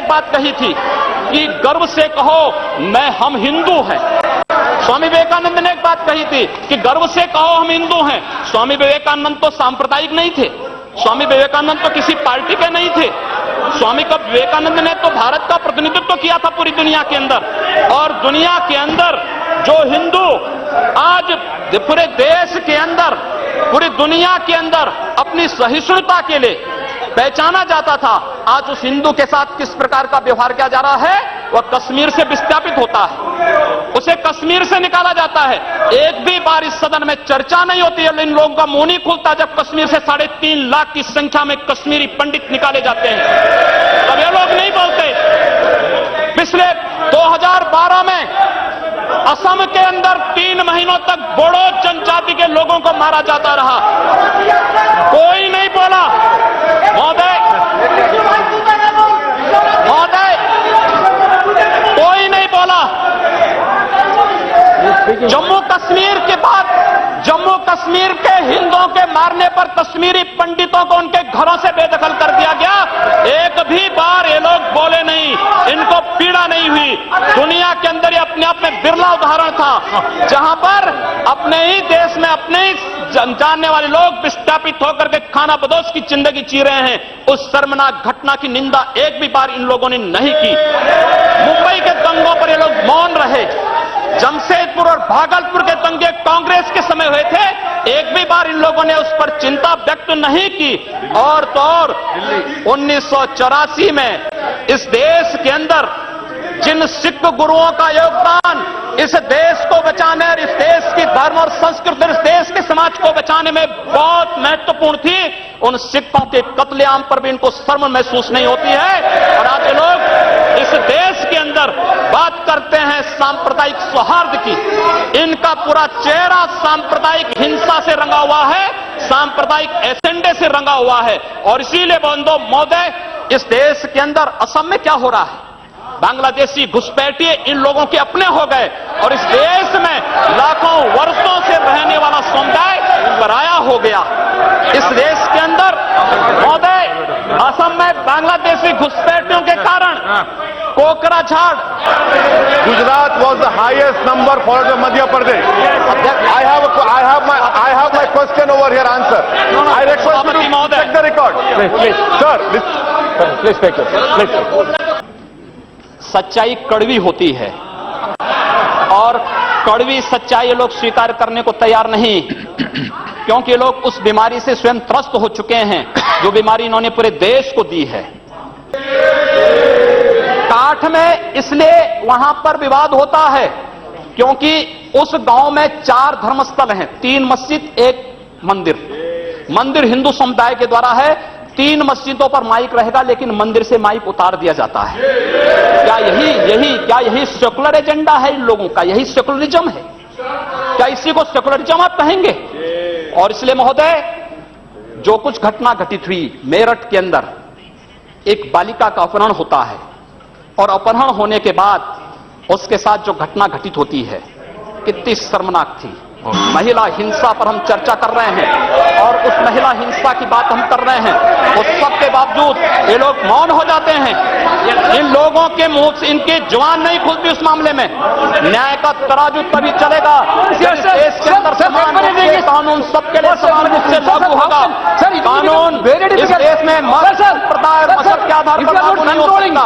एक बात कही थी कि गर्व से कहो हम हिंदू हैं। स्वामी विवेकानंद ने एक बात कही थी कि गर्व से कहो हम हिंदू हैं। स्वामी विवेकानंद तो सांप्रदायिक नहीं थे, स्वामी विवेकानंद तो किसी पार्टी के नहीं थे। स्वामी विवेकानंद ने तो भारत का प्रतिनिधित्व किया था पूरी दुनिया के अंदर, और दुनिया के अंदर जो हिंदू आज पूरे देश के अंदर, पूरी दुनिया के अंदर अपनी सहिष्णुता के लिए पहचाना जाता था, आज उस हिंदू के साथ किस प्रकार का व्यवहार किया जा रहा है, वह कश्मीर से विस्थापित होता है, उसे कश्मीर से निकाला जाता है। एक भी बार इस सदन में चर्चा नहीं होती है, इन लोगों का मुंह नहीं खुलता जब कश्मीर से 3.5 लाख की संख्या में कश्मीरी पंडित निकाले जाते हैं, तब ये लोग नहीं बोलते। पिछले 2012 में असम के अंदर 3 महीनों तक बोडो जनजाति के लोगों को मारा जाता रहा, कोई नहीं बोला। महोदय, कोई नहीं बोला। जम्मू कश्मीर के बाद जम्मू कश्मीर के हिंदुओं के मारने पर कश्मीरी पंडितों को उनके घरों से बेदखल कर दिया गया, एक भी बार ये लोग बोले नहीं, इनको पीड़ा नहीं हुई। दुनिया के अंदर ये अपने आप में बिरला उदाहरण था जहां पर अपने ही देश में अपने ही जानने वाले लोग विस्थापित होकर के खाना बदोश की जिंदगी जी रहे हैं। उस शर्मनाक घटना की निंदा एक भी बार इन लोगों ने नहीं की। मुंबई के दंगों पर ये लोग मौन रहे, जमशेदपुर और भागलपुर के दंगे कांग्रेस के समय हुए थे, एक भी बार इन लोगों ने उस पर चिंता व्यक्त नहीं की। और तो और 1984 में इस देश के अंदर जिन सिख गुरुओं का योगदान इस देश को बचाने और इस देश की धर्म और संस्कृति, इस देश के समाज को बचाने में बहुत महत्वपूर्ण थी, उन सिखों के कत्लेआम पर भी इनको शर्म महसूस नहीं होती है। और आज लोग इस देश के अंदर बात करते हैं सांप्रदायिक सौहार्द की, इनका पूरा चेहरा सांप्रदायिक हिंसा से रंगा हुआ है, सांप्रदायिक एजेंडे से रंगा हुआ है। और इसीलिए बंधु महोदय, इस देश के अंदर असम में क्या हो रहा है, बांग्लादेशी घुसपैठिए इन लोगों के अपने हो गए, और इस देश में लाखों वर्षों से रहने वाला समुदाय पराया हो गया। इस देश के अंदर महोदय, असम में बांग्लादेशी घुसपैठियों के कारण Kokrajhar, Gujarat was the highest number followed by Madhya Pradesh. I have my question over here answer. I request you to check the record. Please, sir, please take it. Please. सच्चाई कड़वी होती है और कड़वी सच्चाई लोग स्वीकार करने को तैयार नहीं, क्योंकि लोग उस बीमारी से स्वयं त्रस्त हो चुके हैं जो बीमारी इन्होंने पूरे देश को दी है। काठ में इसलिए वहां पर विवाद होता है क्योंकि उस गांव में 4 धर्मस्थल हैं, 3 मस्जिद, 1 मंदिर। मंदिर हिंदू समुदाय के द्वारा है, 3 मस्जिदों पर माइक रहेगा लेकिन मंदिर से माइक उतार दिया जाता है। क्या यही सेकुलर एजेंडा है इन लोगों का? यही सेकुलरिज्म है? क्या इसी को सेकुलरिज्म आप कहेंगे? और इसलिए महोदय, जो कुछ घटना घटित हुई मेरठ के अंदर, एक बालिका का अपहरण होता है और अपहरण होने के बाद उसके साथ जो घटना घटित होती है कितनी शर्मनाक थी। महिला हिंसा पर हम चर्चा कर रहे हैं और उस महिला हिंसा की बात हम कर रहे हैं, उस सब के बावजूद ये लोग मौन हो जाते हैं। इन लोगों के मुंह से इनकी जुबान नहीं खुलती उस मामले में। न्याय का तराजू तभी चलेगा जब देश के अंदर समान कानून सबके लिए समान रूप से लागू होगा। कानून इस देश में मत संप्रदाय, मजहब के आधार पर लागू नहीं हो सकता।